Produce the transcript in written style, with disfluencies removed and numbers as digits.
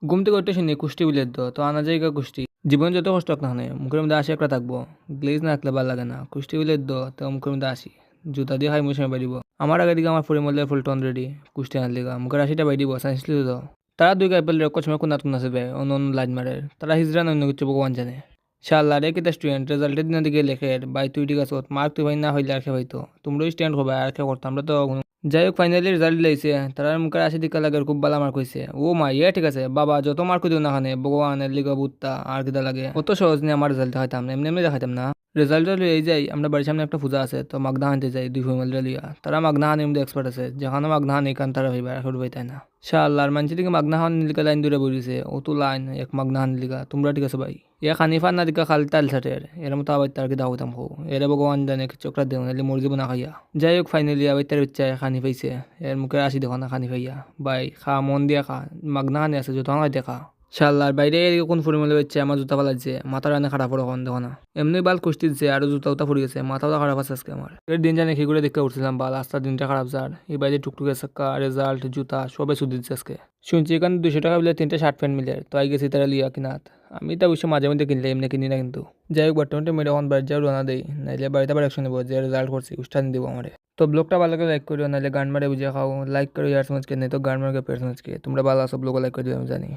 ঘুম থেকে উঠতে শুনি কুষ্টি বিলের তো আনা জায়গা কুষ্টি জীবন যত কষ্ট হোক না হয় মুখের মধ্যে আসি একটা থাকবো। গ্লেজ না রাখলে ভালো লাগে না। কুষ্টি বিলের তো মুখের মধ্যে আসি জুতা দিয়ে খাই মুসে বাইরিব। আমার আগে দিকে আমার পরিমলের ফুলটন রেডি কুষ্টি আনার লিগা মুখের আসিটা বাইরিব সাইন্স লিখে তো তারা দুই গাইপেল রেকর্ড সময় কোন নাতুন আছে অন্য অন্য লাইন মারে তারা হিজরা অন্য কিছু ভগবান জানে। শাল্লা রে কিতা স্টুডেন্ট রেজাল্টের দিনের দিকে লেখে ভাই তুই ঠিক আছে মার্ক তুই ভাই না হইলে আর খে হয়তো তোমরাও স্ট্যান্ড হবে আর খে করতো আমরা তো যাই হোক ফাইনালি রেজাল্ট লাইছে তার মুখের আসি দিকা লাগে খুব ভালো মার্ক হয়েছে। ও মা ইয়ে ঠিক আছে বাবা যত মার্ক দিও না খানে ভগবানের লিগা বুত্তা আর কিতা লাগে অত সহজ নিয়ে আমার রেজাল্ট দেখাইতাম না এমনি এমনি দেখাইতাম না। রেজাল্ট এই যাই আমরা বাড়ির সামনে একটা পূজা আছে তো মাগনা আনতে যাই দুই ফ্যামিলি লিয়া তারা মাগনা আনের মধ্যে এক্সপার্ট আছে যেখানে মাগনা আন এখান তারা হইবা আর হইবাই তাই না। শাল্লার মানুষ দিকে মাগনা হান নিলিকা লাইন দূরে বইছে ও তো লাইন এক মাগনা হান নিলিকা তোমরা ঠিক আছে ভাই ইয়া খানিফার না দিকা খাল তাল ছাটের এর মতো আবার তার কি দাওতাম খো এরা ভগবান জানে চক্রাত দেও নাহলে মরে যাবো না খাইয়া। যাই হোক ফাইনালি আবার তার ইচ্ছায় খানি পাইছে এর মুখে আসি দেখো না খানি পাইয়া ভাই খা মন দিয়া খা মাগনা খানি আছে যত খাই দেখা। শাল্লার বাইরে এদিকে কোন ফুরিমলে হচ্ছে আমার জুতা পালাচ্ছে মাথার রানে খারাপ পড়ে কখন দেখো না এমনি বাল কুস্তি দিচ্ছে আরো জুতা উতা ফুরি গেছে মাথাও খারাপ আছে আজকে আমার এর দিন জানি কি করে দেখতে উঠছিলাম বাল আস্তার দিনটা খারাপ যার এই বাইরে টুকটুকে চাক্কা রেজাল্ট জুতা সবাই শুধু দিচ্ছে আজকে শুনছি এখানে 200 টাকা বলে 3টে শার্ট প্যান্ট মিলে তো আই গেছি তারা লিয়া কিনাত আমি তা অবশ্য মাঝে মধ্যে কিনলে এমনি কিনি না কিন্তু। যাই হোক বর্তমানে মেয়েটা এখন বাড়ি যাও রানা দেই নাইলে বাড়িতে আবার একশো নেবো যে রেজাল্ট করছি উষ্ঠান দিব আমারে। তো ব্লগটা ভালো করে লাইক করিও নাহলে গান মারে বুঝে খাও লাইক করো ইয়ার সমাজকে নেই তো গান মারকে পেট সমাজকে তোমরা ভালো সব ব্লগ লাইক করে দিও আমি জানি।